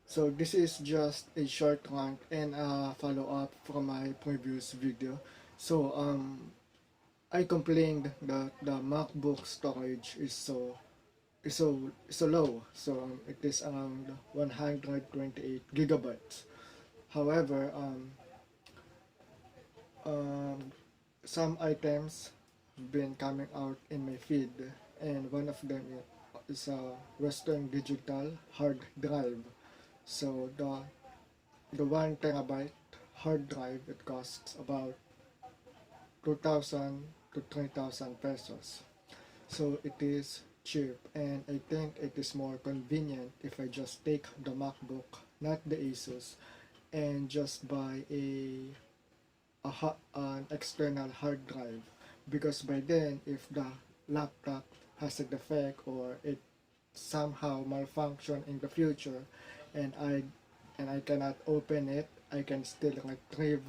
So this is just a short rant and a follow up from my previous video. So I complained that the MacBook storage is so low. So it is around 128 gigabytes. However, um, some items have been coming out in my feed, and one of them is a Western Digital hard drive. So the 1 terabyte hard drive, it costs about 2,000 to 3,000 pesos. So it is cheap, and I think it is more convenient if I just take the MacBook, not the Asus, and just buy an external hard drive, because by then if the laptop has a defect or it somehow malfunction in the future, and I cannot open it, I can still retrieve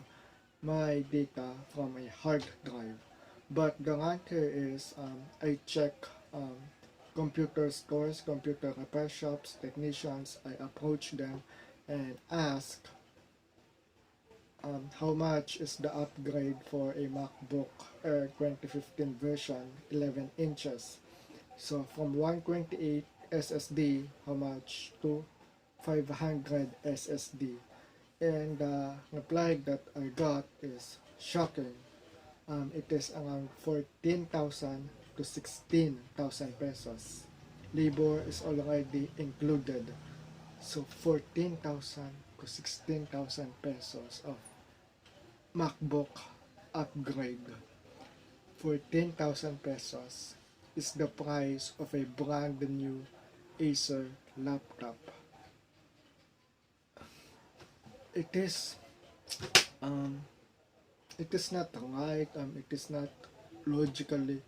my data from a hard drive. But the answer is, I check um, computer stores, computer repair shops, technicians. I approach them and ask how much is the upgrade for a MacBook Air 2015 version 11 inches. So from 128 SSD, how much to 500 SSD? And the reply that I got is shocking. It is around 14,000 to 16,000 pesos. Labor is already included. So 14,000 to 16,000 pesos of MacBook upgrade. 14,000 pesos is the price of a brand new Acer laptop. It is um, it is not right. It is not logically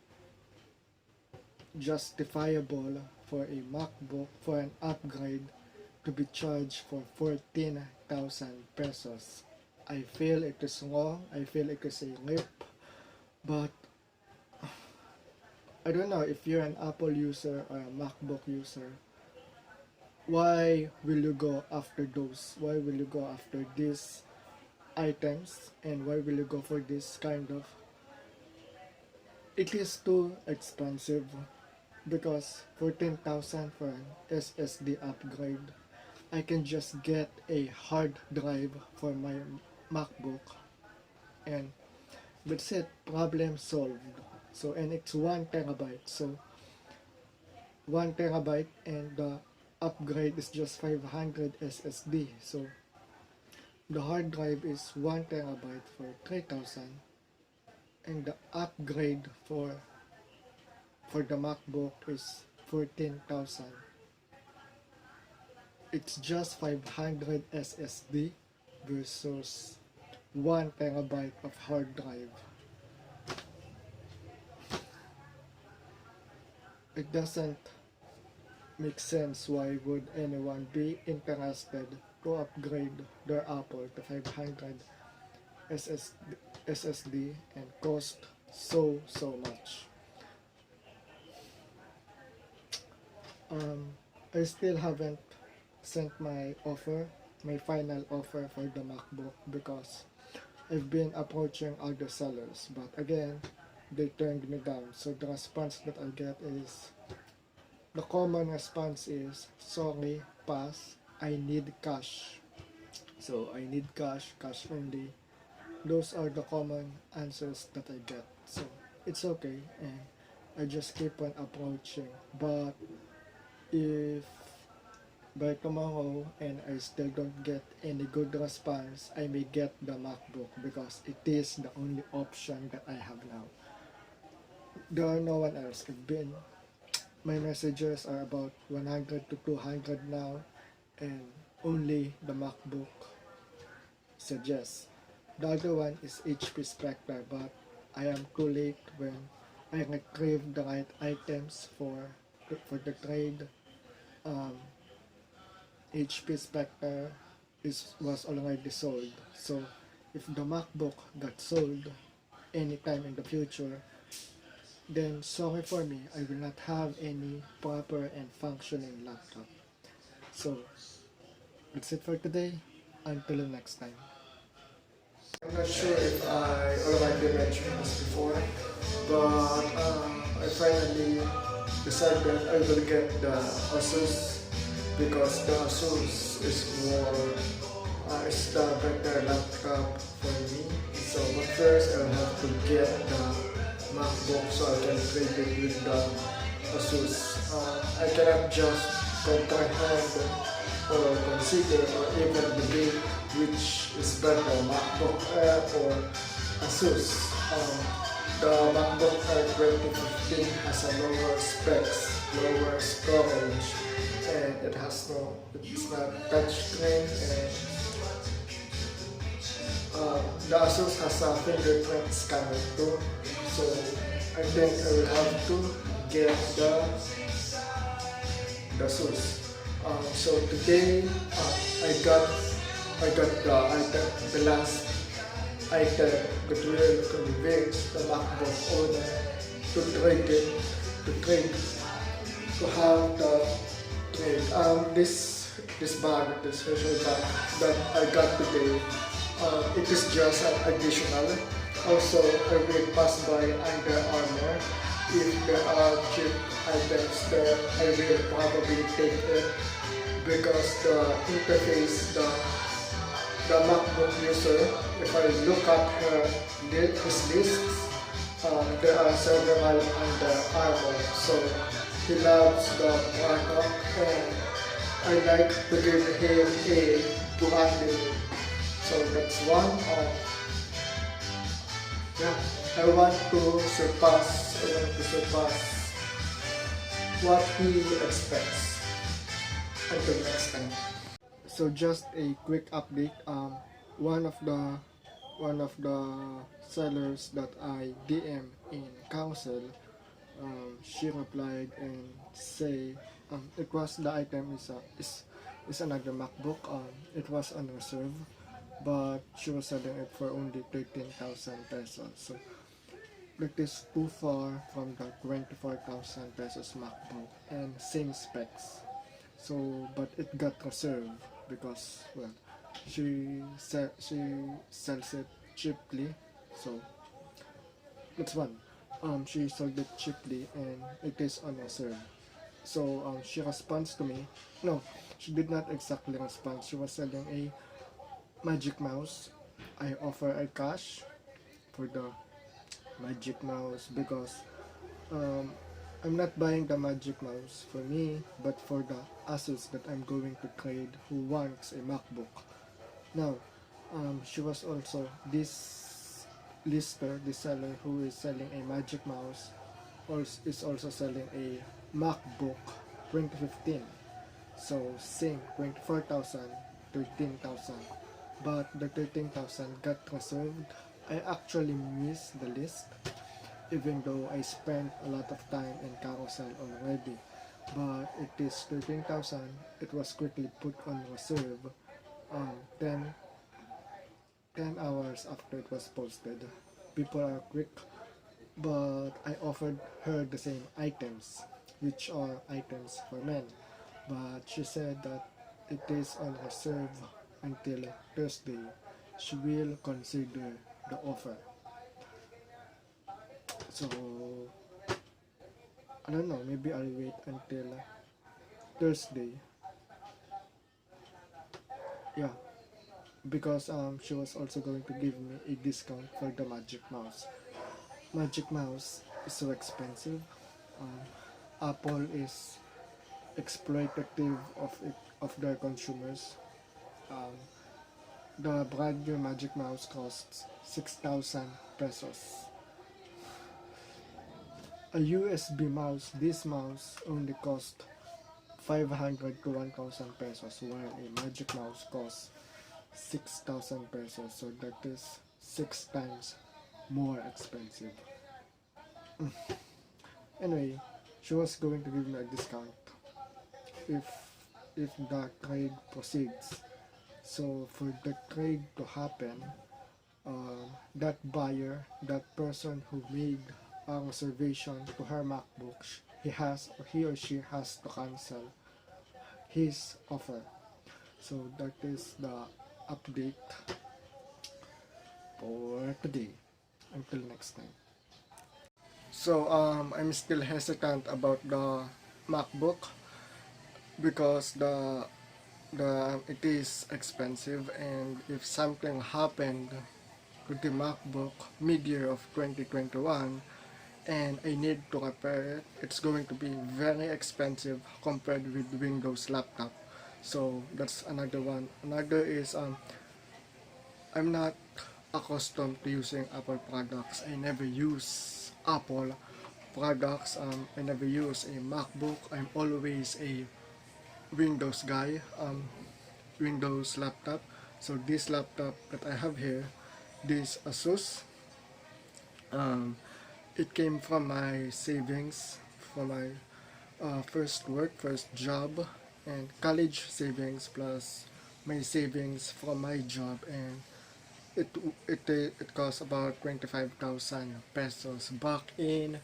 justifiable for a MacBook for an upgrade to be charged for 14,000 pesos. I feel it is wrong. I feel it is a rip. But I don't know if you're an Apple user or a MacBook user. Why will you go after those? Why will you go after these items? And why will you go for this kind of? It is too expensive, because 14,000 for an SSD upgrade, I can just get a hard drive for my MacBook, and that's it, problem solved. So, and it's 1 terabyte, so 1 terabyte, and the upgrade is just 500 SSD. So the hard drive is 1 terabyte for 3,000, and the upgrade for the MacBook is 14,000. It's just 500 SSD versus 1 terabyte of hard drive. It doesn't make sense. Why would anyone be interested to upgrade their Apple to 500 SSD and cost so much? I still haven't sent my offer, my final offer for the MacBook, because I've been approaching other sellers, but again, they turned me down. So the response that I get is, the common response is, sorry, pass, I need cash. So I need cash, cash only. Those are the common answers that I get. So it's okay, and I just keep on approaching. But if by tomorrow and I still don't get any good response, I may get the MacBook, because it is the only option that I have now. There are no one else. My messages are about 100 to 200 now, and only the MacBook suggests. The other one is HP Spectre, but I am too late when I retrieve the right items for the trade. Um, HP Spectre was already sold. So if the MacBook got sold anytime in the future, then sorry for me, I will not have any proper and functioning laptop. So That's it for today. Until next time. I'm not sure if I already mentioned this before, but I finally decided I will get the Asus because the Asus is is the better laptop for me. So, but first I'll have to get the MacBook so I can trade it with the Asus. I cannot just comprehend or consider or even debate which is better, MacBook Air or Asus. The MacBook Air 2015 has a lower specs, lower storage, and it's not touchscreen, and the Asus has a fingerprint scanner too. So I think I will have to get the Asus. So today I got the last item that will convince the MacBook owner to trade it, to have the trade. This special bag that I got today, it is just an additional. Also, I will pass by Under Armour. If there are cheap items there, I will probably take it because the interface, the MacBook user, if I look at his lists, there are several Under Armour. So he loves the product, and I like to give him a 200. So that's one. Yeah, I want to surpass what he expects. Until next time. So just a quick update. One of the sellers that I DM in council, she replied and say it was the item is another MacBook. It was on reserve, but she was selling it for only 13,000 pesos. So that is too far from the 24,000 pesos MacBook and same specs. So, but it got reserved because, well, she sells it cheaply. So that's one. She sold it cheaply and it is on reserve. So she responds to me. No, she did not exactly respond. She was selling a Magic Mouse. I offer a cash for the Magic Mouse because I'm not buying the Magic Mouse for me, but for the Asus that I'm going to trade who wants a MacBook. Now, she was also, this seller who is selling a Magic Mouse, is also selling a MacBook 2015. So, same, 24,000, 13,000. But the 13,000 got reserved. I actually missed the list, even though I spent a lot of time in carousel already. But it is 13,000. It was quickly put on reserve 10 hours after it was posted. People are quick, but I offered her the same items, which are items for men. But she said that it is on reserve until Thursday. She will consider the offer. So I don't know, maybe I'll wait until Thursday. Yeah, because she was also going to give me a discount for the Magic Mouse. Magic Mouse is so expensive. Apple is exploitative of their consumers. Um, the brand new Magic Mouse costs 6,000 pesos. A USB mouse, this mouse only cost 500 to 1,000 pesos, while a Magic Mouse costs 6,000 pesos. So that is 6 times more expensive. Anyway, she was going to give me a discount if the trade proceeds. So for the trade to happen, that buyer, that person who made a reservation to her MacBook, he or she has to cancel his offer. So that is the update for today. Until next time. So I'm still hesitant about the MacBook because the it is expensive, and if something happened to the MacBook mid-year of 2021 and I need to repair it, it's going to be very expensive compared with Windows laptop. So that's another one. Another is I'm not accustomed to using Apple products. I never use Apple products. I never use a MacBook. I'm always a Windows guy, Windows laptop. So this laptop that I have here, this Asus, um, it came from my savings, from my first job, and college savings plus my savings from my job, and it it cost about 25,000 pesos back in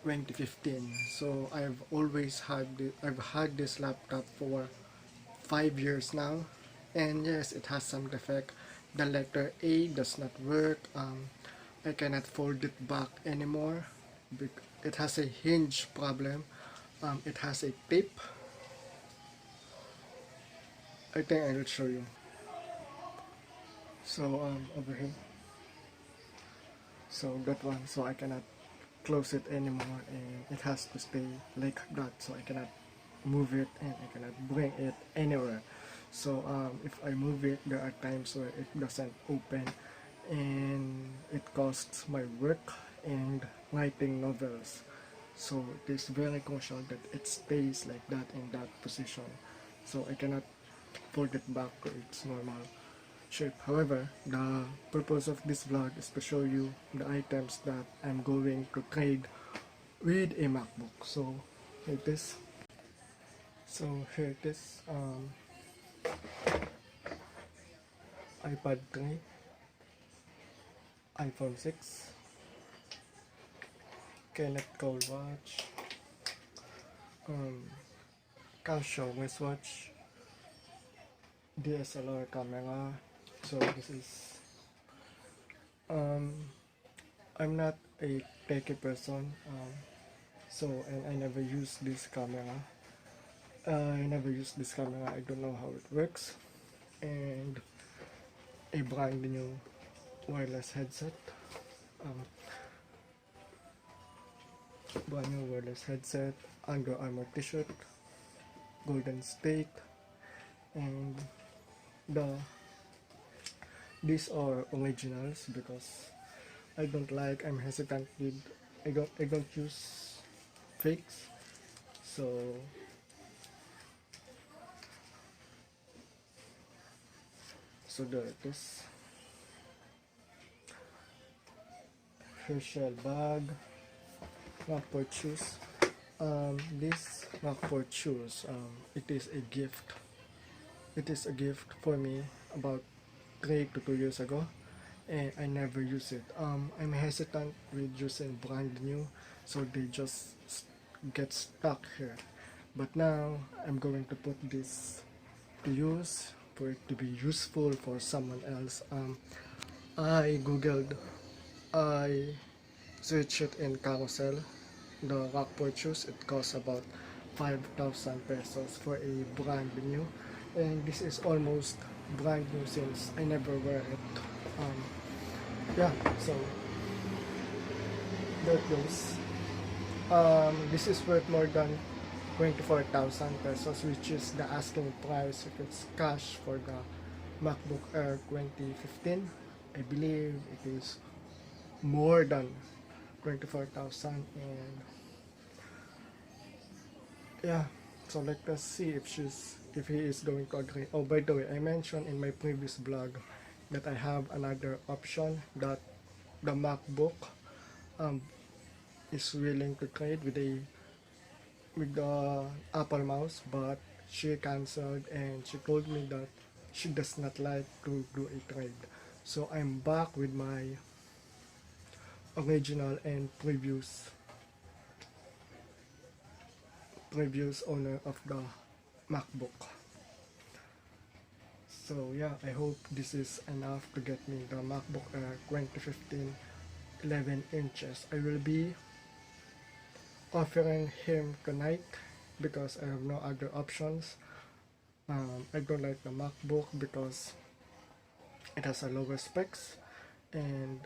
2015. So I've had this laptop for 5 years now, and yes, it has some defect. The letter A does not work. I cannot fold it back anymore. It has a hinge problem. It has a tape. I think I will show you. So over here. So that one. So I cannot close it anymore, and it has to stay like that. So I cannot move it, and I cannot bring it anywhere. So if I move it, there are times where it doesn't open, and it costs my work and writing novels. So it is very crucial that it stays like that in that position. So I cannot fold it back to its normal shape. However, the purpose of this vlog is to show you the items that I'm going to trade with a MacBook. So here it is. So here it is. iPad 3, iPhone 6, Kenneth Cole watch, Casio wristwatch, DSLR camera. So this is I'm not a techie person, and I never use this camera. I don't know how it works. And a brand new wireless headset. Um, Brand new wireless headset, Under Armour t-shirt, Golden State, and the these are originals because I'm hesitant with I don't use fakes. So there it is. Herschel bag, Rockport shoes. This Rockport shoes, it is a gift. It is a gift for me about 3 to 2 years ago, and I never use it. I'm hesitant with using brand new, so they just get stuck here. But now I'm going to put this to use for it to be useful for someone else. I searched it in Carousel. The Rockport shoes, it costs about 5,000 pesos for a brand new, and this is almost brand new since I never wear it. Yeah, so that goes. This is worth more than 24,000 pesos, which is the asking price if it's cash for the MacBook Air 2015. I believe it is more than 24,000, and yeah, so let us see if he is going to agree. Oh, by the way, I mentioned in my previous blog that I have another option that the MacBook um, is willing to trade with the Apple mouse, but she cancelled and she told me that she does not like to do a trade. So I'm back with my original and previous owner of the MacBook. So yeah, I hope this is enough to get me the MacBook Air 2015 11 inches. I will be offering him tonight because I have no other options. I don't like the MacBook because it has a lower specs, and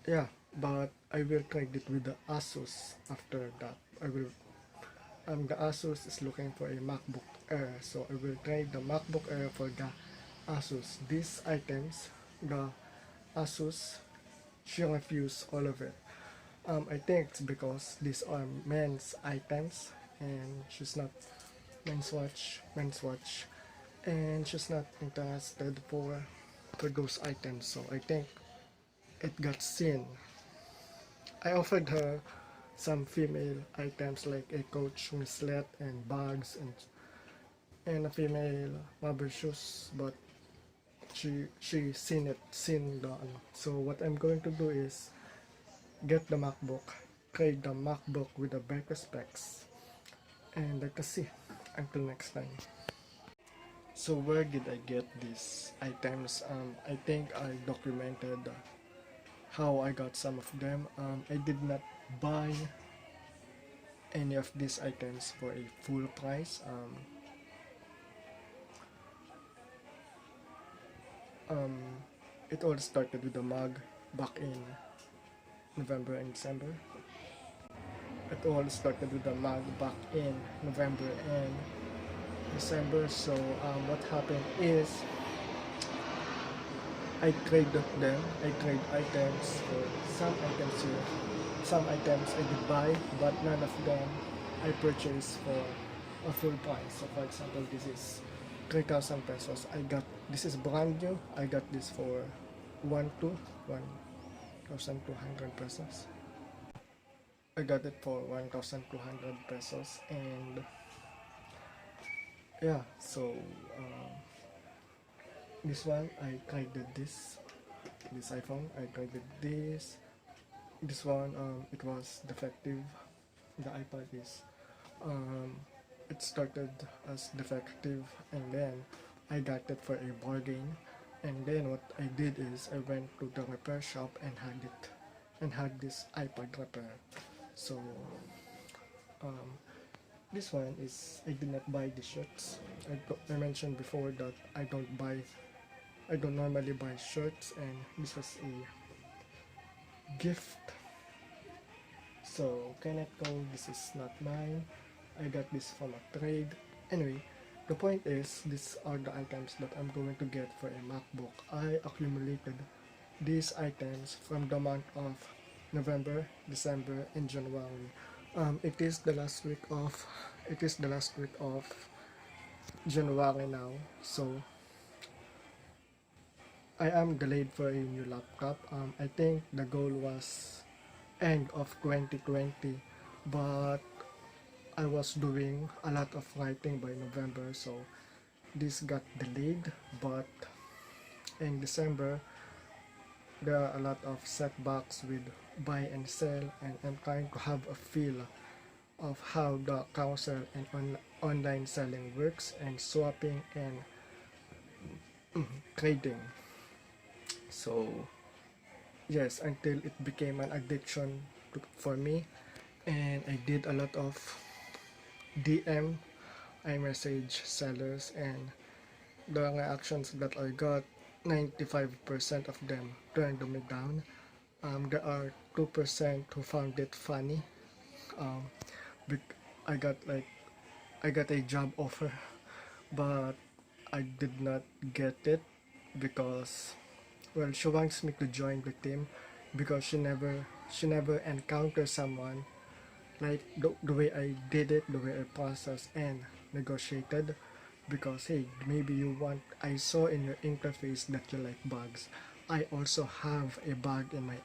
yeah, but I will trade it with the Asus after that. I will the Asus is looking for a MacBook Air, so I will trade the MacBook Air for the Asus. These items, the Asus, she refused all of it. I think it's because these are men's items, and she's not men's watch, and she's not interested for those items. So I think it got seen. I offered her some female items like a coach bracelet and bags and a female rubber shoes, but she seen the ano. So what I'm going to do is get the MacBook, trade the MacBook with the better specs, and let us see. Until next time. So where did I get these items? I think I documented how I got some of them. I did not buy any of these items for a full price. Um, it all started with the mug back in November and December. It all started with the mug back in November and December. So what happened is I traded them. I trade items for some items here. Some items I did buy, but none of them I purchased for a full price. So for example, this is 3,000 pesos. This is brand new. I got this for 1,200 pesos. I got it for 1,200 pesos, and yeah, so this one I traded this iPhone. I traded this one. It was defective. The iPad is it started as defective, and then I got it for a bargain. And then what I did is I went to the repair shop and had this iPad repair. So this one is I did not buy the shirts. I mentioned before that I don't normally buy shirts, and this was a gift. So cannot go. This is not mine. I got this from a trade. Anyway, the point is these are the items that I'm going to get for a MacBook. I accumulated these items from the month of November, December, and January. It is the last week of January now. So I am delayed for a new laptop. I think the goal was end of 2020, but I was doing a lot of writing by November, so this got delayed. But in December, there are a lot of setbacks with buy and sell, and I'm trying to have a feel of how the carousel and online selling works, and swapping and trading. So yes, until it became an addiction for me, and I did a lot of DM, I message sellers, and the reactions that I got, 95% of them turned me down. There are 2% who found it funny. Um, I got a job offer, but I did not get it because, well, she wants me to join the team because she never encountered someone like the way I did it, the way I processed and negotiated. Because hey, maybe you want, I saw in your interface that you like bugs. I also have a bug in my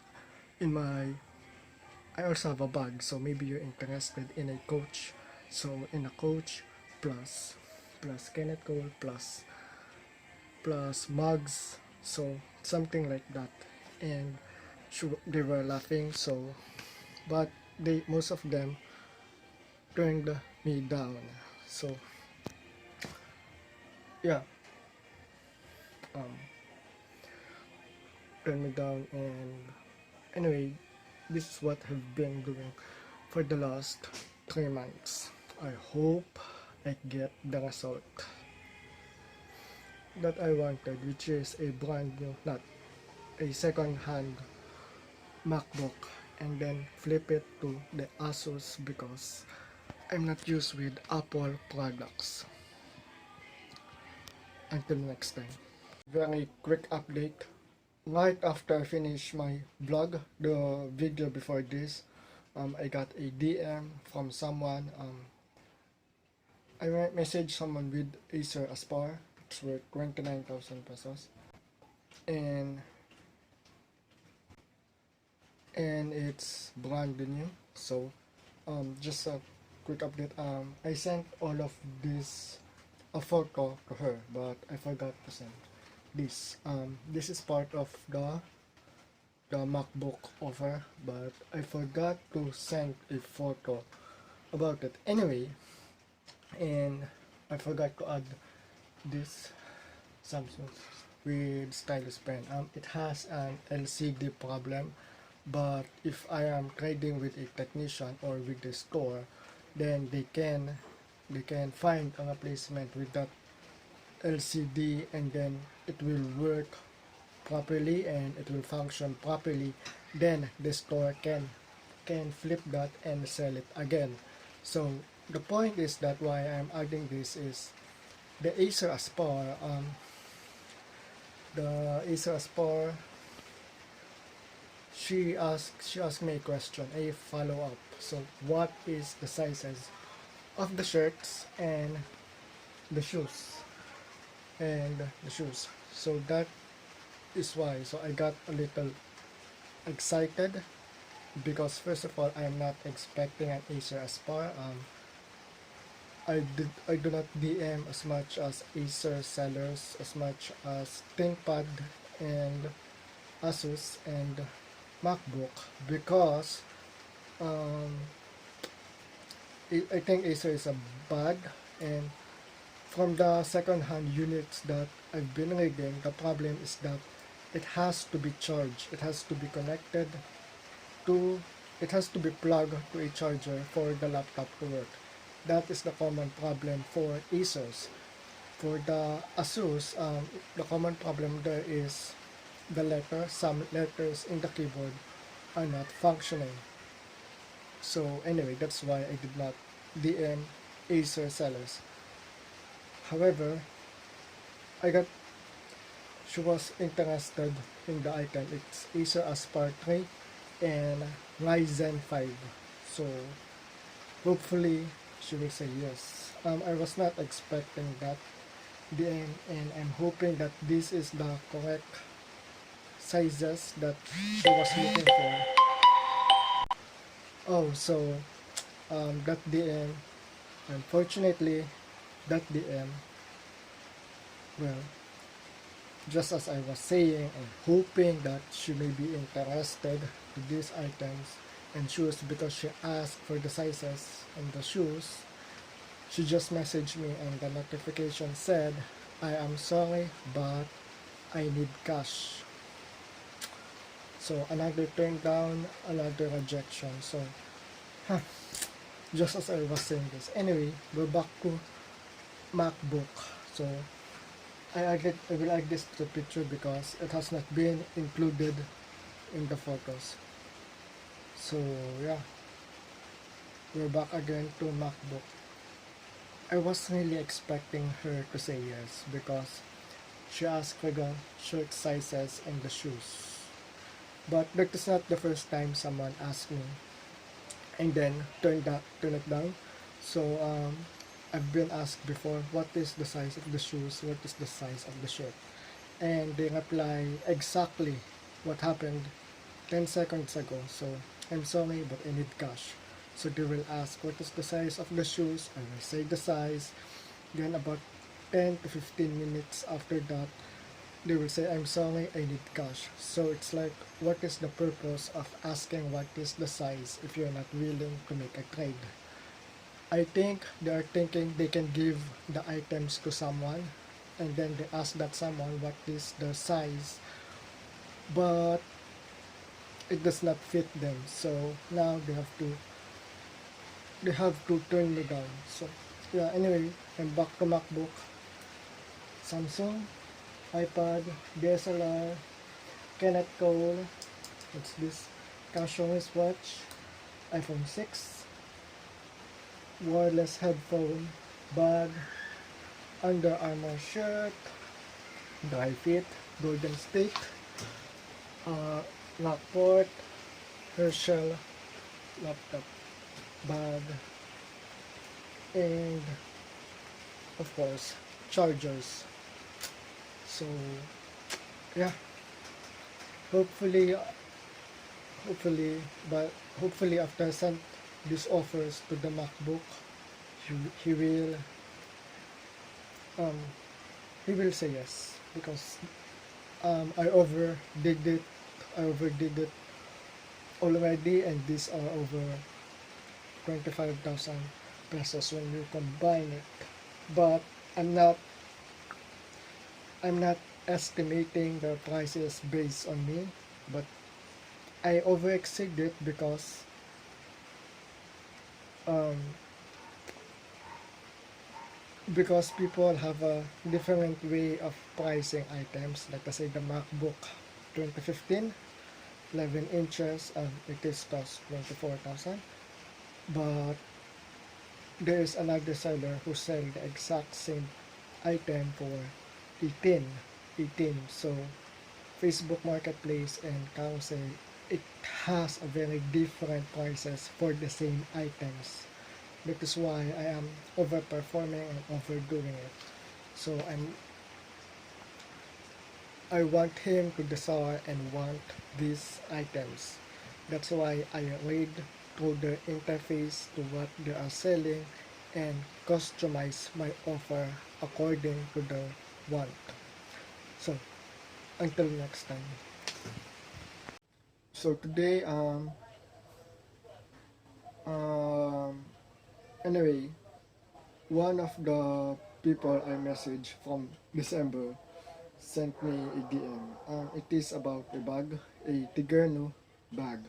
I also have a bug, so maybe you're interested in a coach. So in a coach plus Kenneth Cole plus mugs, so something like that. And they were laughing, so but most of them turned me down. So yeah, um, turned me down. And anyway, this is what I've been doing for the last 3 months. I hope I get the result that I wanted, which is a brand new, not a second hand MacBook, and then flip it to the Asus because I'm not used with Apple products. Until next time. Very quick update. Right after I finish my vlog, the video before this, I got a DM from someone. I messaged someone with Acer Aspire. It's worth 29,000 pesos. And it's brand new. So just a quick update. I sent all of this a photo to her, but I forgot to send this. This is part of the MacBook offer, but I forgot to send a photo about it anyway. And I forgot to add this Samsung with stylus pen. It has an LCD problem, but if I am trading with a technician or with the store, then they can find a replacement with that LCD, and then it will work properly and it will function properly. Then the store can flip that and sell it again. So the point is that why I'm adding this is the Acer Aspire. The Acer Aspire, she asked me a question, a follow-up. So what is the sizes of the shirts and the shoes? So that is why. So I got a little excited because first of all, I am not expecting an Acer Aspire. I do not DM as much as Acer sellers, as much as ThinkPad and Asus and MacBook, because I think Acer is a bad, and from the second-hand units that I've been reading, the problem is that it has to be charged, it has to be connected to, it has to be plugged to a charger for the laptop to work. That is the common problem for Acers. For the Asus, the common problem there is the letters. Some letters in the keyboard are not functioning. So anyway, that's why I did not DM Acer sellers. However, she was interested in the item. It's Acer Aspire 3 and Ryzen 5. So hopefully she will say yes. I was not expecting that DM, and I'm hoping that this is the correct sizes that she was looking for. Oh, so that DM, unfortunately, that DM, well, just as I was saying and hoping that she may be interested in these items and shoes, because she asked for the sizes and the shoes, she just messaged me and the notification said, I am sorry, but I need cash. So another turn down, another rejection. So just as I was saying this. Anyway, we're back to MacBook. So I will add this to the picture because it has not been included in the photos. So yeah, we're back again to MacBook. I was really expecting her to say yes because she asked for the shirt sizes and the shoes. But that is not the first time someone asked me and then turn it down. So I've been asked before, what is the size of the shoes, what is the size of the shirt, and they reply exactly what happened 10 seconds ago. So I'm sorry, but I need cash. So they will ask what is the size of the shoes, I will say the size, then about 10 to 15 minutes after that they will say, I'm sorry, I need cash. So it's like, what is the purpose of asking what is the size if you're not willing to make a trade? I think they are thinking they can give the items to someone and then they ask that someone what is the size, but it does not fit them. So now they have to turn me down. So yeah, anyway, I'm back to MacBook, Samsung, iPad, DSLR, Kenneth Cole, what's this? Casio wristwatch, iPhone 6, wireless headphone, bag, Under Armour shirt, dry fit, Golden State, uh, Lockport, Herschel laptop, bag, and of course chargers. So yeah, hopefully, hopefully, but hopefully after I send these offers to the MacBook, he will um he will say yes, because I overdid it already, and these are over 25,000 pesos when you combine it. But I'm not I'm not estimating the prices based on me, but I over exceed it um, because people have a different way of pricing items. Like I say, the MacBook 2015, 11 inches, it is cost 24,000. But there is another seller who sell the exact same item for 18. 18. So Facebook Marketplace and Carousel, it has a very different prices for the same items. That is why I am overperforming and overdoing it. So I want him to desire and want these items. That's why I read through the interface to what they are selling and customize my offer according to the want. So until next time. So today um anyway, one of the people I messaged from December sent me a DM. It is about a bag, a Tigerno bag.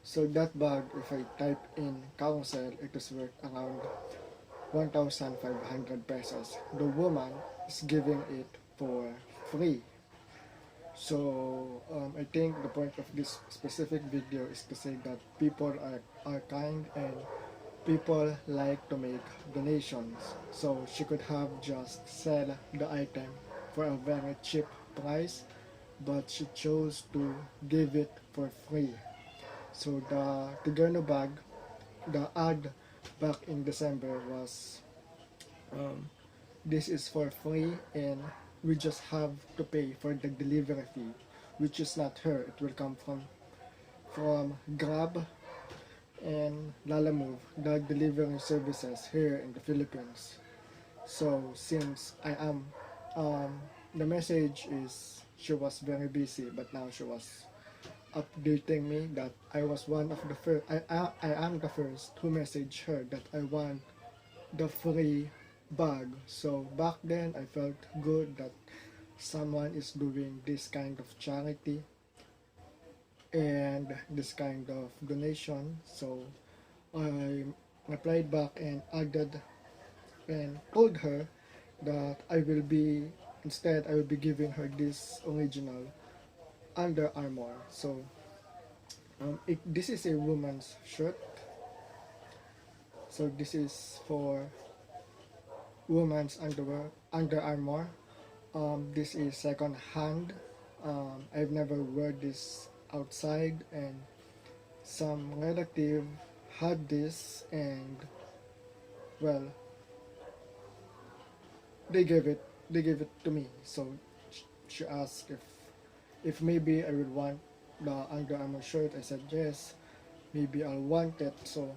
So that bag, if I type in Carousel, it is worth around 1,500 pesos. The woman is giving it for free. So I think the point of this specific video is to say that people are kind, and people like to make donations. So she could have just sell the item for a very cheap price, but she chose to give it for free. So the Tigano bag, the ad back in December was um, this is for free, and we just have to pay for the delivery fee, which is not her. It will come from Grab and Lalamove, the delivery services here in the Philippines. So since I am, the message is she was very busy, but now she was updating me that I was one of the first. I am the first who messaged her that I want the free bag. So back then I felt good that someone is doing this kind of charity and this kind of donation. So I replied back and added and told her that I will be giving her this original Under Armour. So this is a woman's shirt. So this is for woman's underwear, Under Armour. This is second hand. I've never wear this outside, and some relative had this, and well, they gave it to me. So she asked if maybe I would want the Under Armour shirt. I said yes, maybe I'll want it. So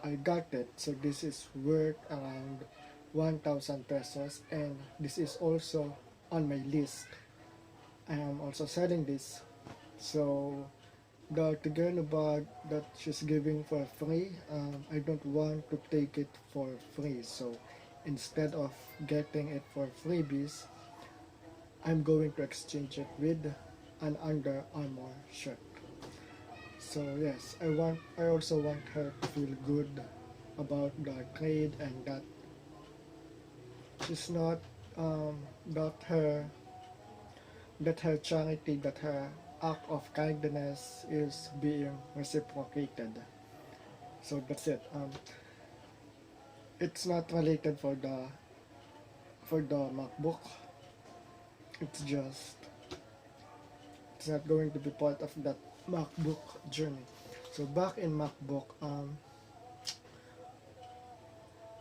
I got it. So this is worth around 1,000 pesos, and this is also on my list. I am also selling this. So the Tigano bag that she's giving for free, I don't want to take it for free. So instead of getting it for freebies, I'm going to exchange it with an Under Armour shirt. So yes, I also want her to feel good about the trade, and that she's not um, that her charity, that her act of kindness is being reciprocated. So that's it. It's not related for the MacBook. It's just it's not going to be part of that MacBook journey. So back in MacBook,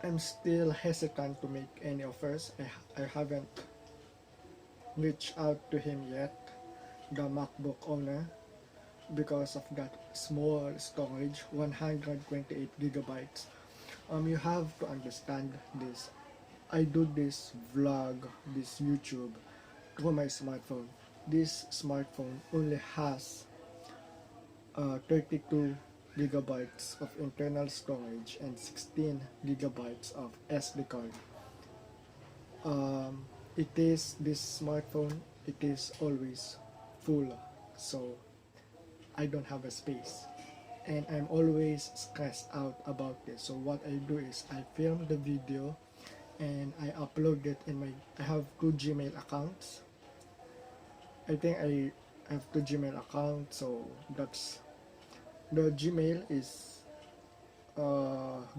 I'm still hesitant to make any offers. I haven't reached out to him yet, the MacBook owner, because of that small storage, 128 gigabytes. You have to understand this. I do this vlog, this YouTube, through my smartphone. This smartphone only has 32 gigabytes of internal storage and 16 gigabytes of SD card. It is this smartphone, it is always full, so I don't have a space, and I'm always stressed out about this. So what I do is I film the video and I upload it in my, I have two Gmail accounts. I think I have two Gmail accounts, so that's, the Gmail is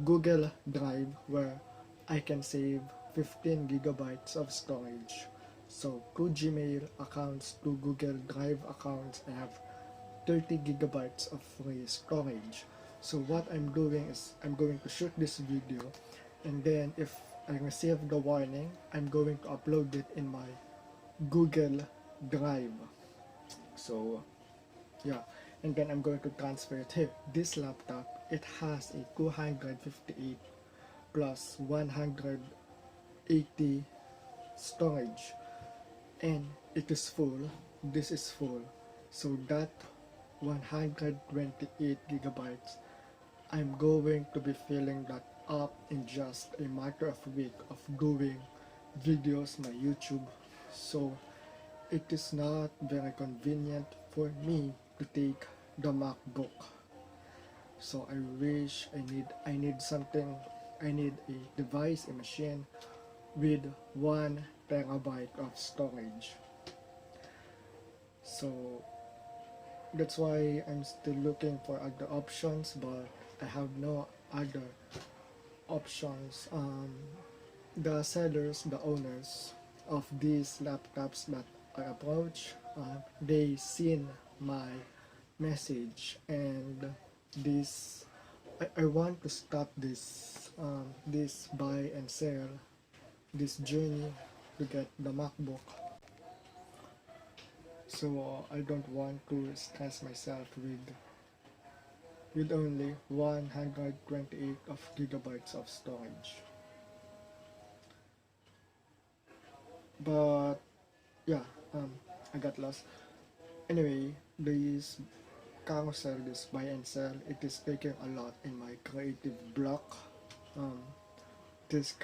Google Drive, where I can save 15 gigabytes of storage. So two Gmail accounts, two Google Drive accounts, I have 30 gigabytes of free storage. So what I'm doing is I'm going to shoot this video, and then if I receive the warning, I'm going to upload it in my Google Drive. So yeah, and then I'm going to transfer it here. This laptop, it has a 258 plus 180 storage, and it is full. This is full, so that 128 gigabytes, I'm going to be filling that up in just a matter of a week of doing videos, my YouTube. So it is not very convenient for me to take the MacBook. So I wish I need something, I need a device, a machine with 1 terabyte of storage. So that's why I'm still looking for other options, but I have no other options. The sellers, the owners of these laptops that I approach, they seen my message, and this I want to stop this this buy and sell, this journey to get the MacBook. So I don't want to stress myself with only 128 of gigabytes of storage. But yeah, I got lost. Anyway, this carousel, this buy and sell, it is taking a lot in my creative block. This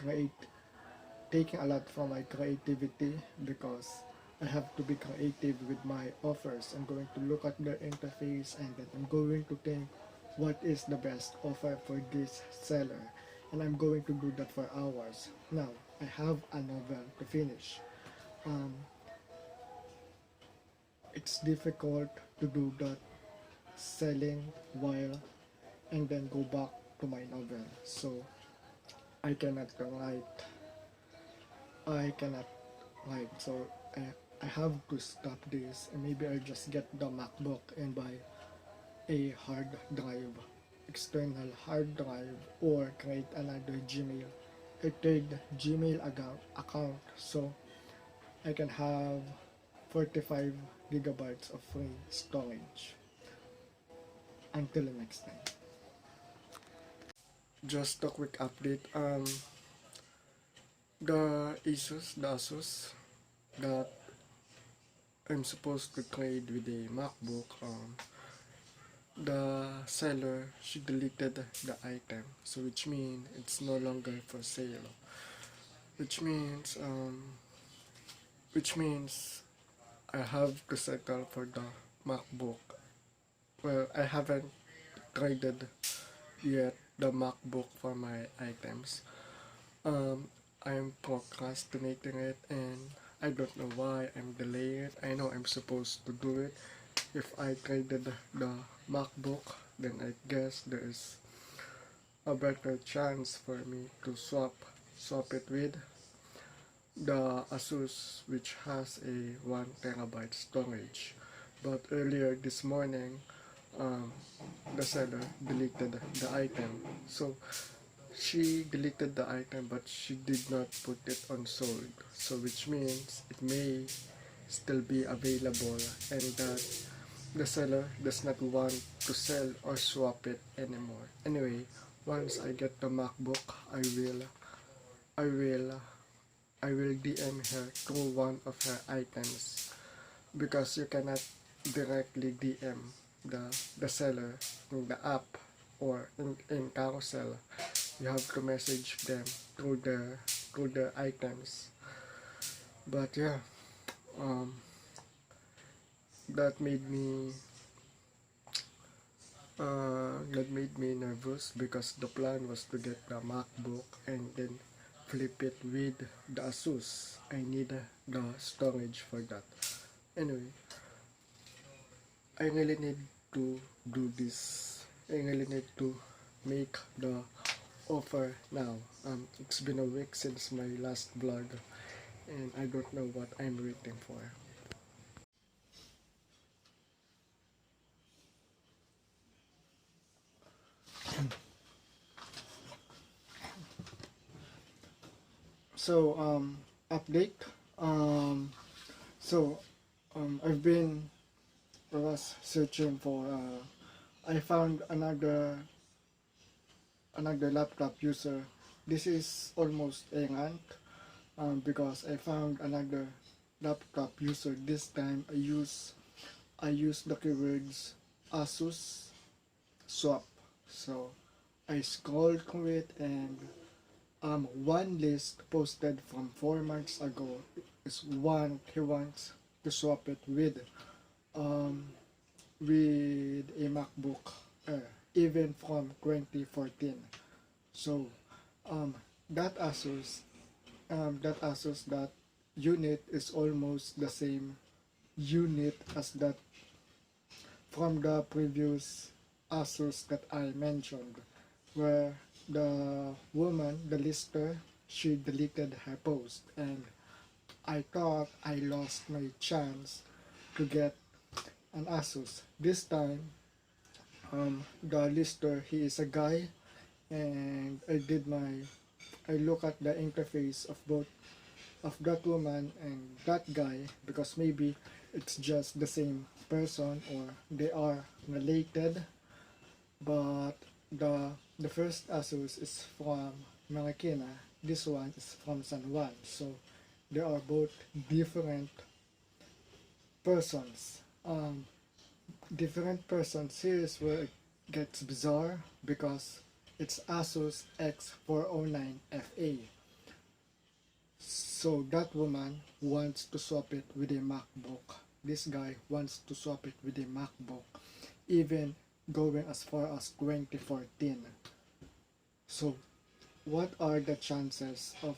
taking a lot from my creativity, because I have to be creative with my offers. I'm going to look at the interface, and then I'm going to think what is the best offer for this seller, and I'm going to do that for hours. Now I have a novel to finish. It's difficult to do that selling while and then go back to my novel. So I cannot write. I cannot write. So I have to stop this, and maybe I'll just get the MacBook and buy a hard drive, external hard drive, or create another Gmail, a third Gmail account, so I can have 45 gigabytes of free storage. Until next time. Just a quick update. The Asus that I'm supposed to trade with a MacBook, the seller, she deleted the item, so which means it's no longer for sale. Which means which means I have to settle for the MacBook. Well, I haven't traded yet the MacBook for my items. Um, I'm procrastinating it, and I don't know why I'm delaying it. I know I'm supposed to do it. If I traded the MacBook, then I guess there is a better chance for me to swap it with the Asus, which has a 1 terabyte storage. But earlier this morning, um, the seller deleted the item. So she deleted the item, but she did not put it on sold. So which means it may still be available, and that the seller does not want to sell or swap it anymore. Anyway, once I get the MacBook, I will I will DM her through one of her items, because you cannot directly DM the seller in the app or in carousel. You have to message them through the items. But yeah, um, that made me that made me nervous, because the plan was to get the MacBook and then flip it with the Asus. I need the storage for that. Anyway, I really need to do this. I really need to make the offer now. It's been a week since my last vlog, and I don't know what I'm waiting for. So, update. Um, so, I've been I was searching for. I found another laptop user. This is almost a rank, because I found another laptop user. This time I use the keywords Asus swap. So I scrolled through it, and one list posted from 4 months ago is one he wants to swap it um, with a MacBook Air, even from 2014. So um, that Asus that unit is almost the same unit as that from the previous Asus that I mentioned, where the woman, the lister, she deleted her post, and I thought I lost my chance to get an Asus. This time, the lister, he is a guy, and I look at the interface of both of that woman and that guy, because maybe it's just the same person or they are related. But the first Asus is from Marikina, this one is from San Juan, so they are both different persons. Different persons. Here is where it gets bizarre, because it's Asus X409FA. So that woman wants to swap it with a MacBook. This guy wants to swap it with a MacBook, even going as far as 2014. So what are the chances of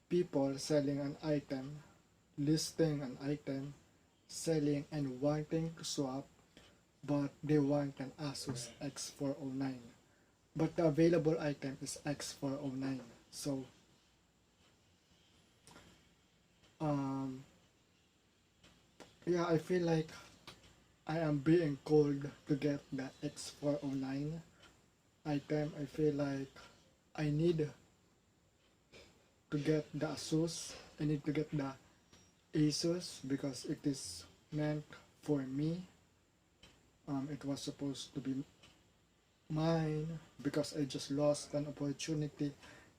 people selling an item, listing an item, selling and wanting to swap, but they want an Asus X409, but the available item is X409? So yeah, I feel like I am being called to get the X409 item. I feel like I need to get the Asus. I need to get the Asus, because it is meant for me. It was supposed to be mine, because I just lost an opportunity,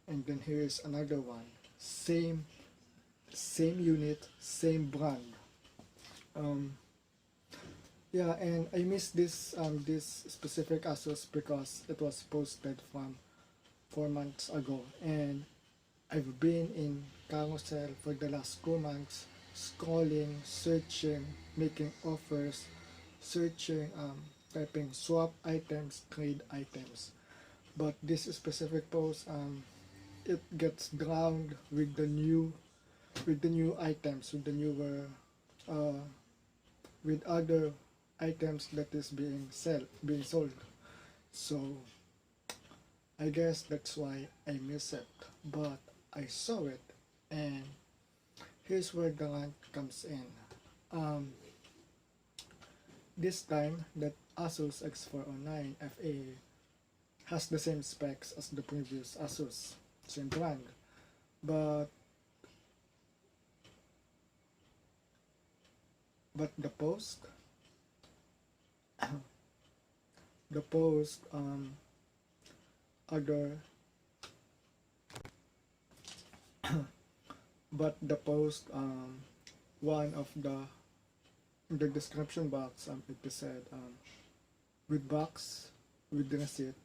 and then here is another one. Same unit, same brand. Yeah, and I miss this specific Asus, because it was posted from 4 months ago, and I've been in carousel for the last 2 months scrolling, searching, making offers, searching, typing swap items, trade items. But this specific post, it gets drowned with the new items, with the newer, uh, with other items that is being sold. So I guess that's why I miss it. But I saw it, and here's where the rant comes in. Um, this time that Asus X409 FA has the same specs as the previous Asus, same brand, but the post, the post, other, but the post, one of the description box, it said, with box, with receipt,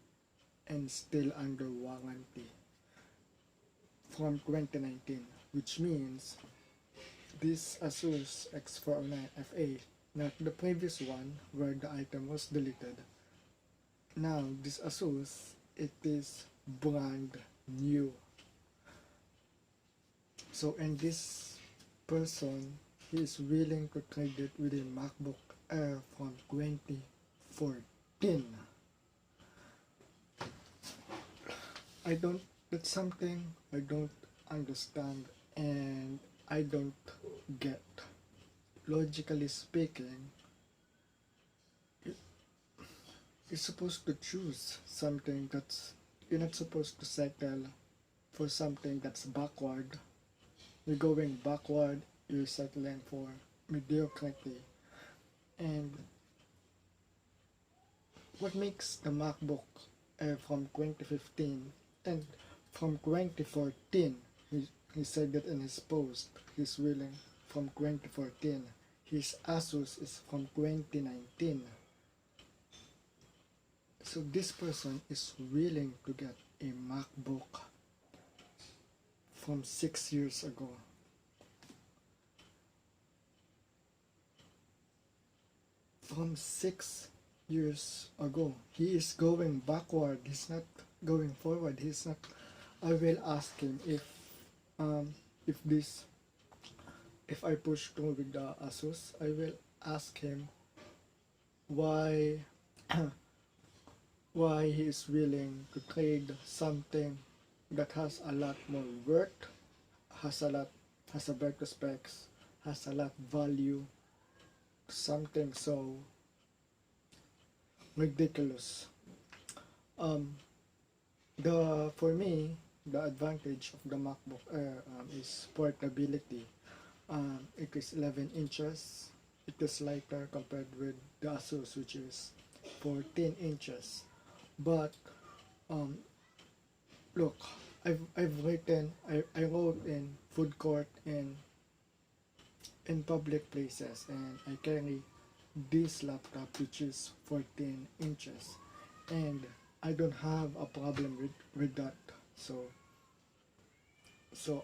and still under warranty from 2019, which means this Asus X409 FA, not the previous one where the item was deleted. Now this Asus, it is brand new. So, and this person, he is willing to trade it with a MacBook Air from 2014. That's something I don't understand and I don't get. Logically speaking, you're supposed to choose something that's, you're not supposed to settle for something that's backward. You're going backward, you're settling for mediocrity. And what makes the MacBook Air from 2015 and from 2014, he said that in his post, he's willing from 2014. His Asus is from 2019. So this person is willing to get a MacBook from 6 years ago. From 6 years ago. He is going backward. He's not going forward. He's not. I will ask him if I push through with the Asus, I will ask him why why he is willing to trade something that has a lot more worth, has a better specs, has a lot value, something so ridiculous. For me, the advantage of the MacBook Air is portability. It is 11 inches. It is lighter compared with the Asus, which is 14 inches. But look, I wrote in food court in public places, and I carry this laptop which is 14 inches, and I don't have a problem with that. So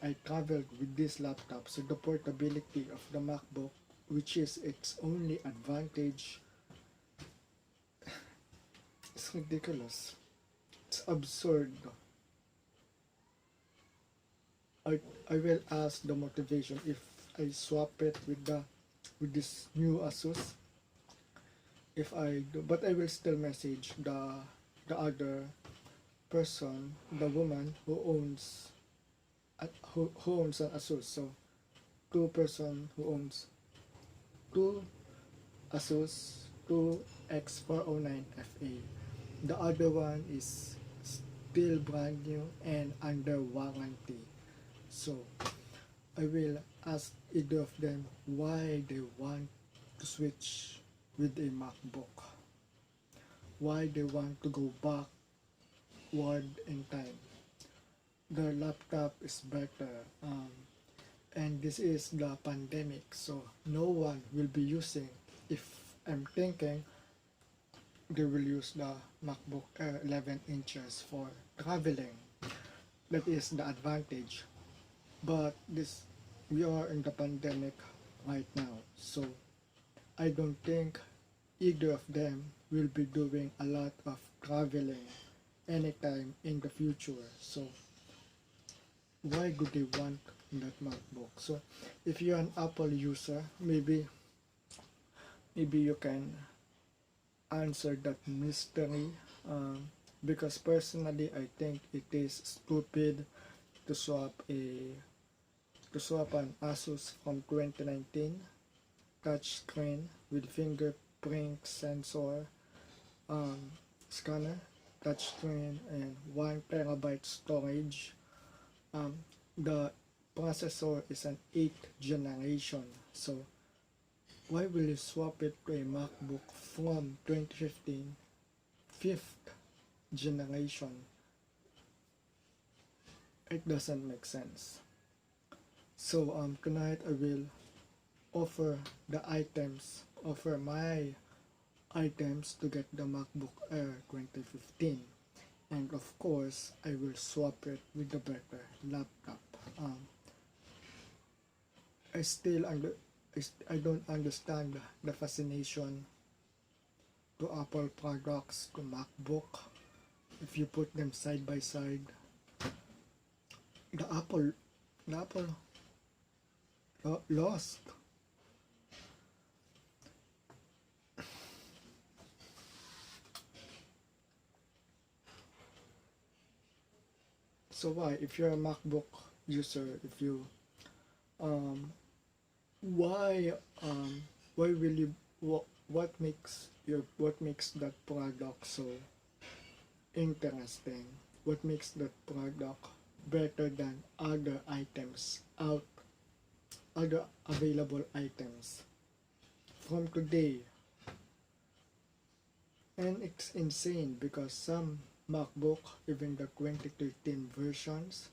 I traveled with this laptop. So the portability of the MacBook, which is its only advantage, it's ridiculous. It's absurd. I will ask the motivation if I swap it with this new Asus. If I do, but I will still message the other person, the woman who owns who owns an Asus. So two person who owns two Asus, two X409 FA. The other one is still brand new and under warranty. So I will ask either of them why they want to switch with a MacBook. Why they want to go backward in time. The laptop is better. And this is the pandemic, so no one will be using. If I'm thinking, they will use the MacBook Air 11 inches for traveling. That is the advantage. But we are in the pandemic. right now. So I don't think either of them will be doing a lot of traveling anytime in the future. So why would they want that MacBook? So if you're an Apple user, maybe you can answer that mystery. Because personally, I think it is stupid to swap an Asus from 2019 touchscreen with fingerprint sensor, um, scanner, touchscreen, and 1 terabyte storage. Um, the processor is an 8th generation, so why will you swap it to a MacBook from 2015 5th generation? It doesn't make sense. So tonight I will offer my items to get the MacBook Air 2015, and of course I will swap it with the better laptop. Um, I still I don't understand the fascination to Apple products to MacBook. If you put them side by side, the Apple the Apple lost. So why, if you're a MacBook user, if you um why why will you what makes that product so interesting? What makes that product better than other available items from today? And it's insane because some MacBook, even the 2013 versions,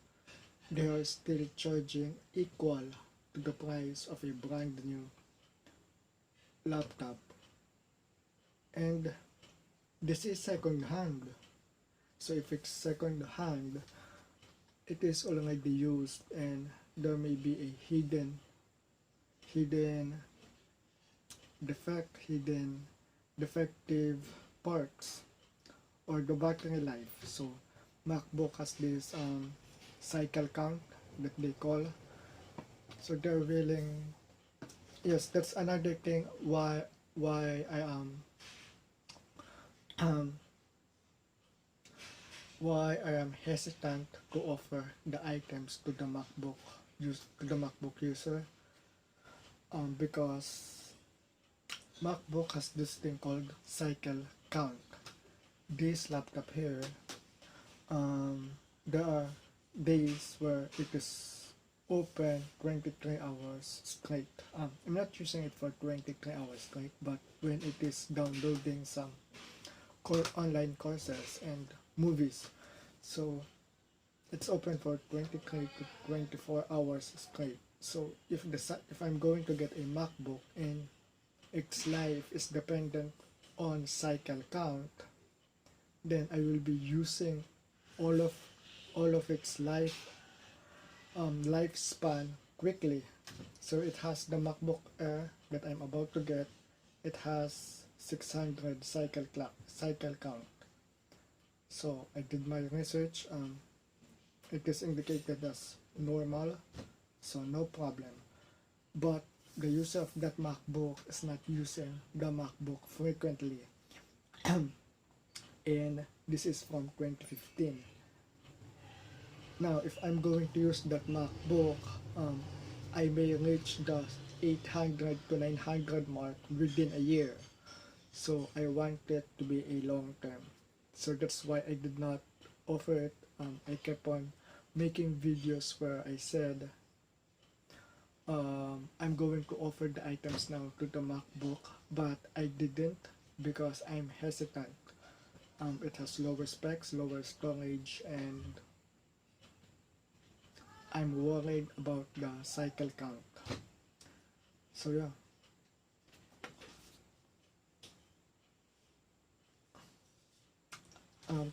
they are still charging equal to the price of a brand new laptop. And this is second hand. So if it's second hand, it is already used and there may be a hidden defective parts or the battery life. So MacBook has this cycle count that they call. So they're willing. Yes, that's another thing why I um why I am hesitant to offer the items to the MacBook user. Because MacBook has this thing called cycle count. This laptop here, there are days where it is open 23 hours straight. I'm not using it for 23 hours straight, but when it is downloading some online courses and movies, so it's open for 23 to 24 hours straight. So if I'm going to get a MacBook and its life is dependent on cycle count, then I will be using all of its lifespan quickly. So it has the MacBook Air that I'm about to get. It has 600 cycle count. So I did my research. It is indicated as normal, so no problem. But the user of that MacBook is not using the MacBook frequently. And this is from 2015. Now, if I'm going to use that MacBook, I may reach the 800 to 900 mark within a year. So I want it to be a long term. So that's why I did not offer it. I kept on making videos where I said I'm going to offer the items now to the MacBook, but I didn't because I'm hesitant. It has lower specs, lower storage, and I'm worried about the cycle count. So yeah.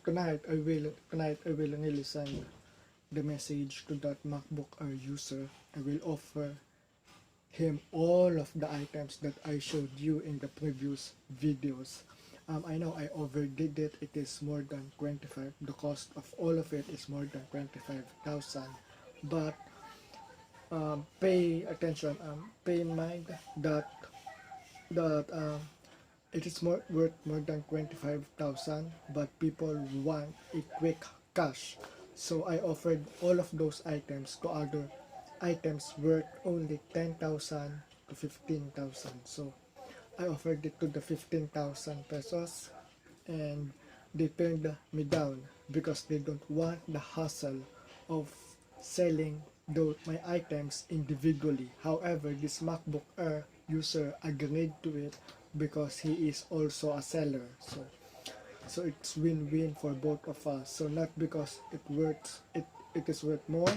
Tonight I will really send the message to that MacBook Air user. I will offer him all of the items that I showed you in the previous videos. I know I overdid it. It is more than 25. The cost of all of it is more than 25,000. But pay attention. Pay in mind that it is more worth more than 25,000. But people want a quick cash. So I offered all of those items to other items worth only 10,000 to 15,000. So I offered it to the 15,000 pesos, and they turned me down because they don't want the hassle of selling my items individually. However, this MacBook Air user agreed to it because he is also a seller. So it's win-win for both of us. So not because it is worth more,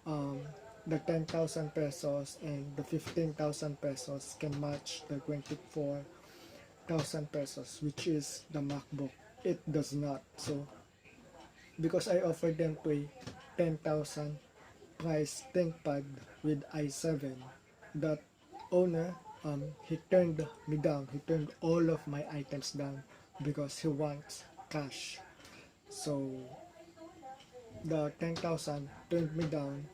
um, the 10,000 pesos and the 15,000 pesos can match the 24,000 pesos, which is the MacBook. It does not. So because I offered them to a 10,000 price ThinkPad with i7, that owner, he turned me down. He turned all of my items down because he wants cash. So the 10,000 turned me down,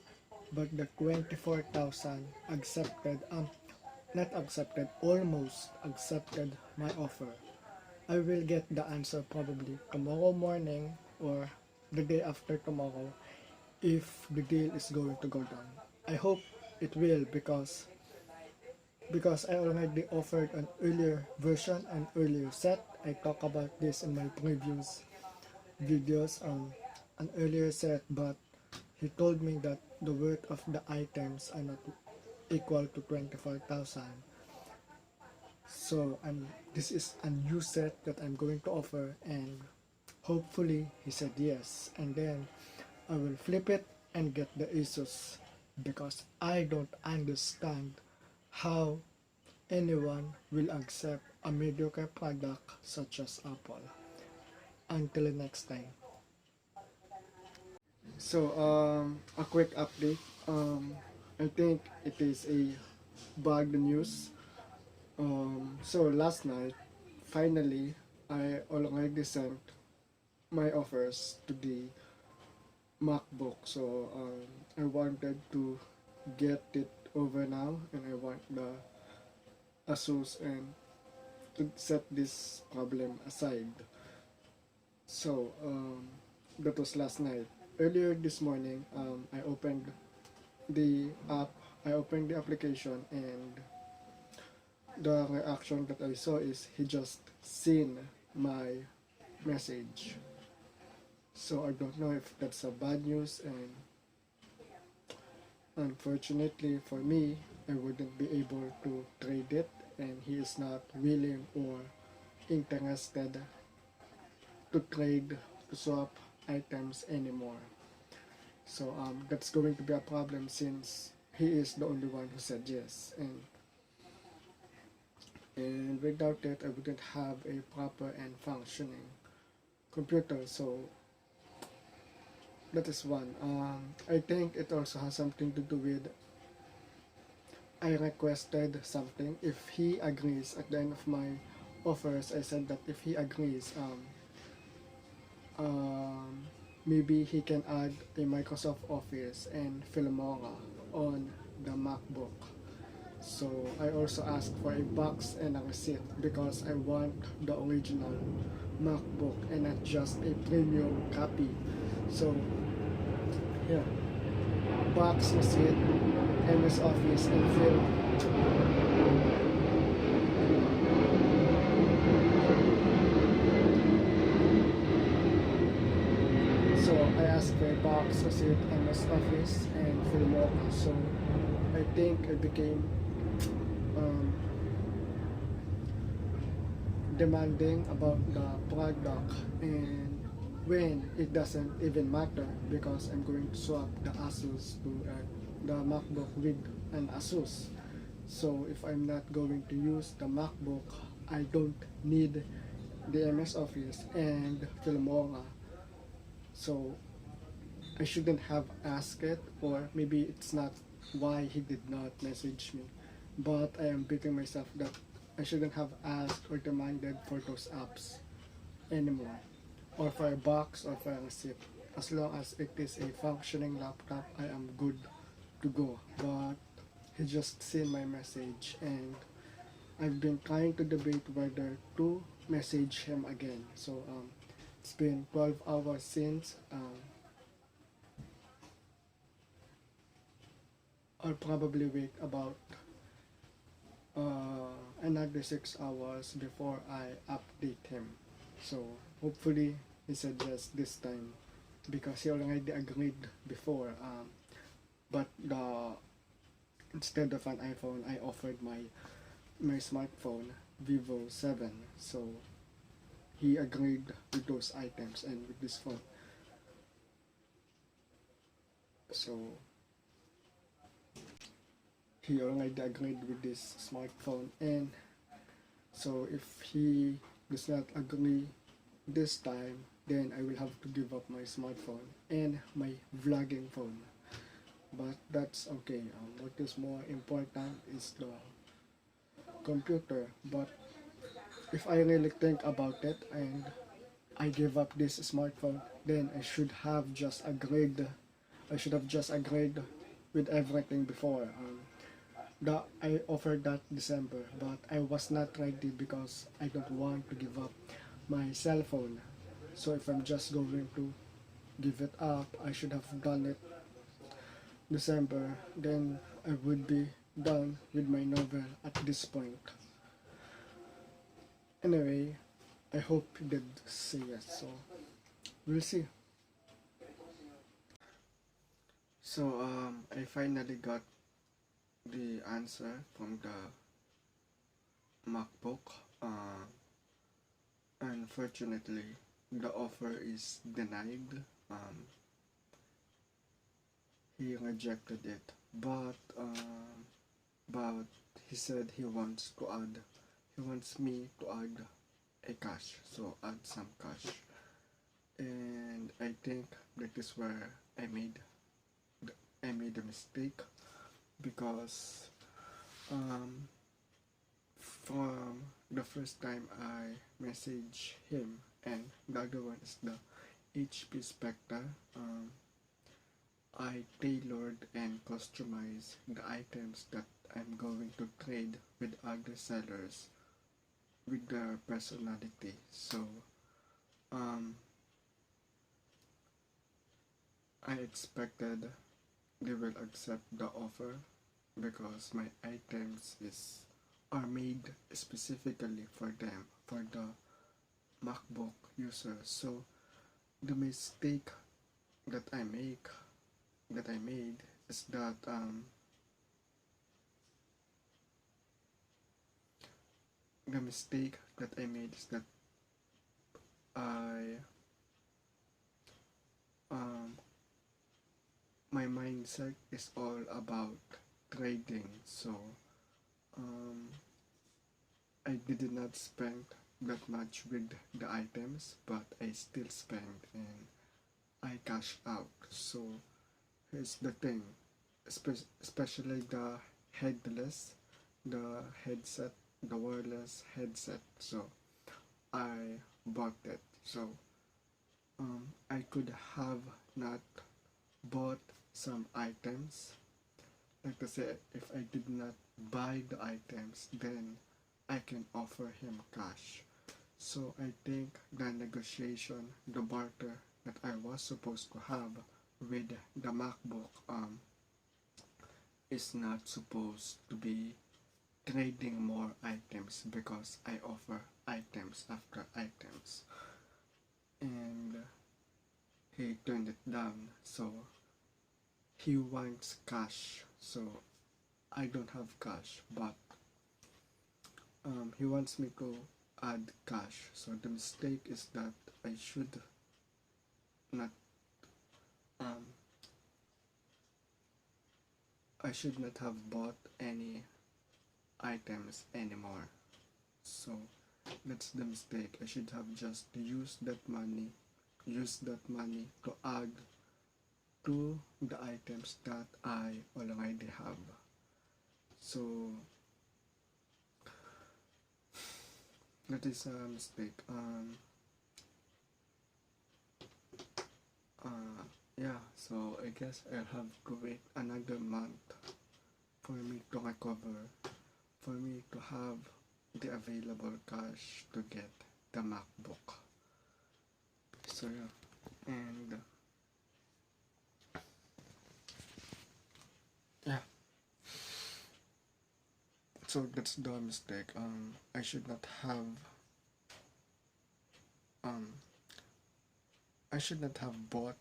but the 24,000 accepted, not accepted, almost accepted my offer. I will get the answer probably tomorrow morning or the day after tomorrow if the deal is going to go down. I hope it will, because I already offered an earlier version, an earlier set. I talk about this in my previous videos, an earlier set, but he told me that the worth of the items are not equal to 24,000. So this is a new set that I'm going to offer, and hopefully he said yes, and then I will flip it and get the Asus, because I don't understand how anyone will accept a mediocre product such as Apple. Until next time. So a quick update. I think it is a bad news. So last night, finally, I already sent my offers to the MacBook. So I wanted to get it over now, and I want the Asus and to set this problem aside. So that was last night. Earlier this morning, I opened the app, I opened the application, and the reaction that I saw is he just seen my message. So I don't know if that's a bad news, and unfortunately for me, I wouldn't be able to trade it, and he is not willing or interested to trade, to swap items anymore. So that's going to be a problem since he is the only one who said yes, and without it I wouldn't have a proper and functioning computer. So that is one. I think it also has something to do with I requested something. If he agrees at the end of my offers, I said that if he agrees, maybe he can add a Microsoft Office and Filmora on the MacBook. So I also asked for a box and a receipt because I want the original MacBook and not just a premium copy. So here, box, receipt, MS Office, and film. So I asked for a box, receipt, MS Office, and Filmora. So I think I became demanding about the product, and when it doesn't even matter because I'm going to swap the Asus to the MacBook with an Asus. So if I'm not going to use the MacBook, I don't need the MS Office and Filmora. So I shouldn't have asked it, or maybe it's not why he did not message me. But I am beating myself that I shouldn't have asked or demanded for those apps anymore, or for a box or for a receipt. As long as it is a functioning laptop, I am good to go. But he just seen my message, and I've been trying to debate whether to message him again. So it's been 12 hours since. I'll probably wait about another 6 hours before I update him. So hopefully he said yes this time, because he already agreed before. But instead of an iPhone, I offered my smartphone, Vivo 7. So he agreed with those items and with this phone. So he already agreed with this smartphone, and so if he does not agree this time, then I will have to give up my smartphone and my vlogging phone. But that's okay. What is more important is the computer. But if I really think about it and I give up this smartphone, then I should have just agreed. I should have just agreed with everything before. I offered that December, but I was not ready because I don't want to give up my cell phone. So if I'm just going to give it up, I should have done it December. Then I would be done with my novel at this point. Anyway, I hope he did say yes. So we'll see. So I finally got the answer from the MacBook. Unfortunately, the offer is denied. He rejected it, but he said he wants to add. He wants me to add a cash, so add some cash. And I think that is where I made a mistake, because from the first time I message him, and the other one is the HP Spectre, I tailored and customized the items that I'm going to trade with other sellers with their personality. So I expected they will accept the offer, because my items are made specifically for them, for the MacBook users. So the mistake that I made is that the mistake that I made is that I my mindset is all about trading. So I did not spend that much with the items, but I still spend and I cash out. So here's the thing, especially the headless, the headset, the wireless headset. So I bought it. So I could have not bought some items. Like I said, if I did not buy the items, then I can offer him cash. So I think the negotiation, the barter that I was supposed to have with the MacBook is not supposed to be trading more items, because I offer items after items, and he turned it down. So he wants cash, so I don't have cash, but he wants me to add cash. So the mistake is that I should not um, I should not have bought any items anymore. So that's the mistake. I should have just used that money to add to the items that I already have. So that is a mistake. Yeah, so I guess I'll have to wait another month for me to recover, for me to have the available cash to get the MacBook. So yeah, and yeah, so that's the mistake. I should not have um I should not have bought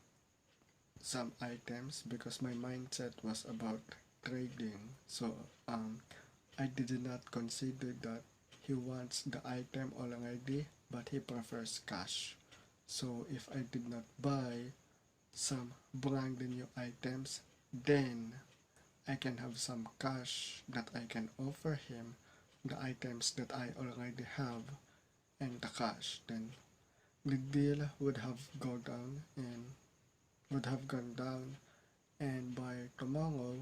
some items because my mindset was about trading. So I did not consider that he wants the item already, but he prefers cash. So if I did not buy some brand new items, then I can have some cash that I can offer him the items that I already have and the cash. Then the deal would have gone down, and by tomorrow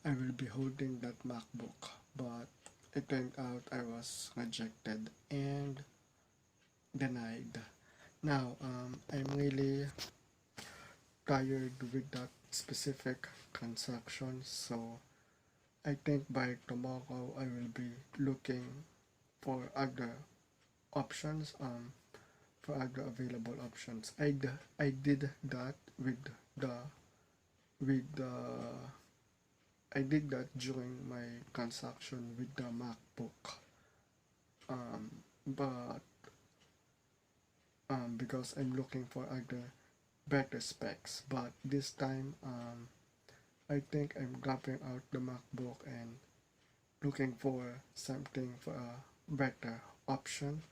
I will be holding that MacBook. But it turned out I was rejected and denied. Now I'm really tired with that specific transaction, so I think by tomorrow I will be looking for other options, for other available options. I did that the with the I did that during my transaction with the MacBook, but because I'm looking for other better specs, but this time I think I'm dropping out the MacBook and looking for something for a better option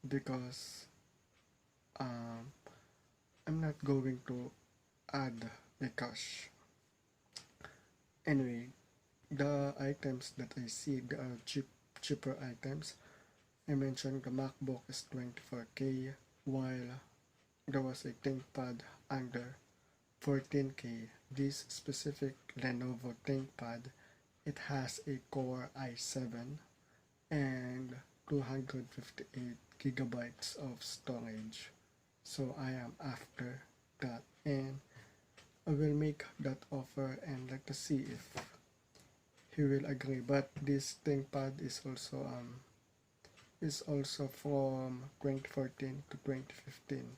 because um, I'm not going to add a cash. Anyway, the items that I see, they are cheaper items. I mentioned the MacBook is 24K, while there was a ThinkPad under 14K. This specific Lenovo ThinkPad, it has a Core i7 and 258 gigabytes of storage. So I am after that, and I will make that offer and let us see if he will agree. But this ThinkPad is also from 2014 to 2015.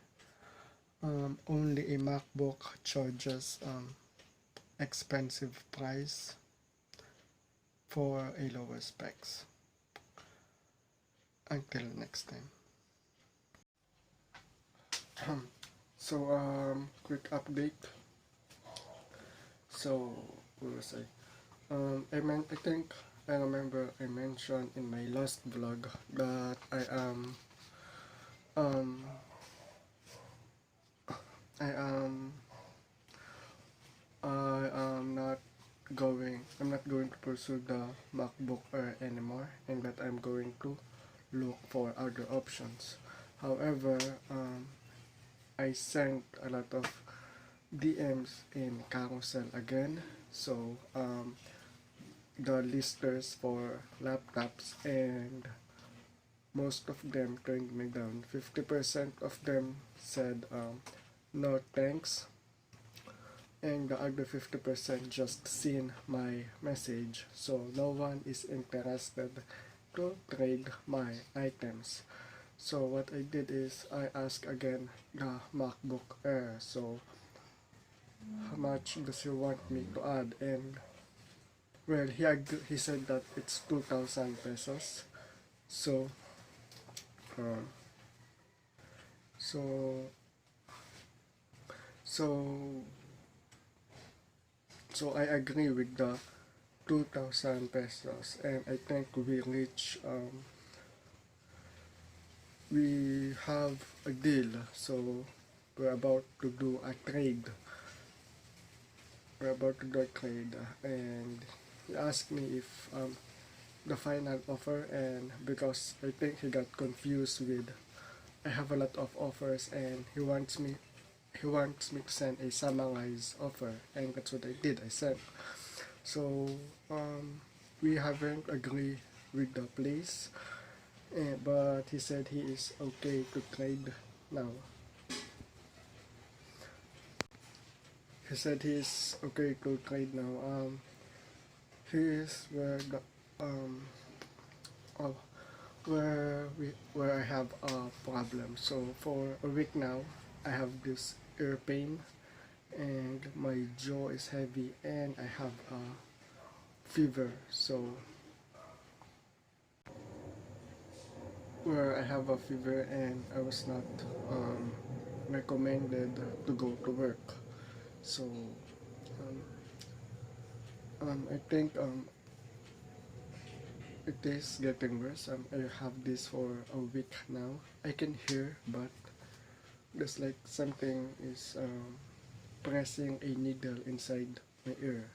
Only a MacBook charges expensive price for a lower specs. Until next time. So quick update. So what was I? I think I remember I mentioned in my last vlog that um I am I'm not going to pursue the MacBook Air anymore, and that I'm going to look for other options. However, I sent a lot of DMs in Carousel again, so the listers for laptops, and most of them turned me down. 50% of them said no thanks, and the other 50% just seen my message, so no one is interested to trade my items. So what I did is I asked again the MacBook Air, so how much does he want me to add? And well, he said that it's 2,000 pesos. So uh, so so so I agree with the 2,000 pesos, and I think we have a deal. So we're about to do a trade. And he asked me if the final offer, and because I think he got confused with I have a lot of offers, and he wants me he wants me to send a summarized offer, and that's what I did. I sent. So we haven't agreed with the place, but he said he is okay to trade now. He said he is okay to trade now. He is where the um oh, where I have a problem. So for a week now, I have this ear pain, and my jaw is heavy, and I have a fever. So where I have a fever, and I was not um, recommended to go to work. So I think it is getting worse. I have this for a week now. I can hear, but there's like something is pressing a needle inside my ear,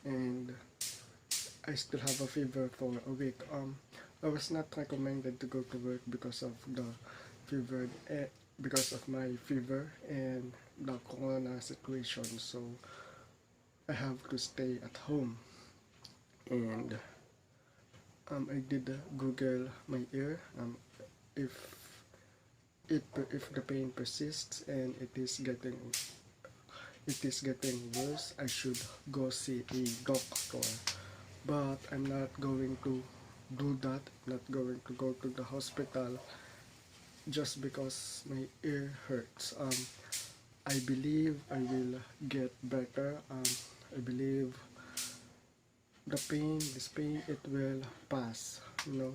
and I still have a fever for a week. I was not recommended to go to work because of the fever, because of my fever and the corona situation. So I have to stay at home, and I did Google my ear. If if the pain persists and it is getting worse, I should go see a doctor. But I'm not going to do that. I'm not going to go to the hospital just because my ear hurts. I believe I will get better. I believe this pain, it will pass.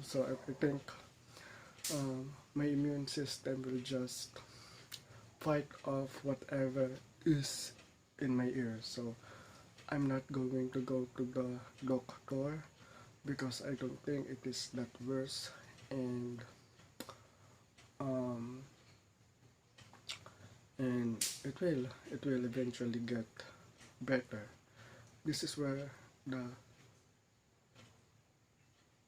So I think my immune system will just fight off whatever is in my ear. So I'm not going to go to the doctor because I don't think it is that worse, and um, it will eventually get better. This is where the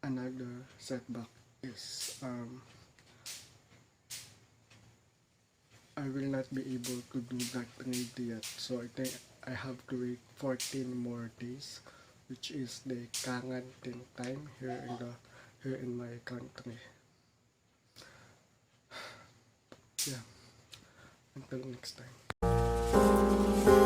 another setback is. I will not be able to do that trade yet, so I think I have to wait 14 more days, which is the quarantine time here in my country. Yeah, until next time.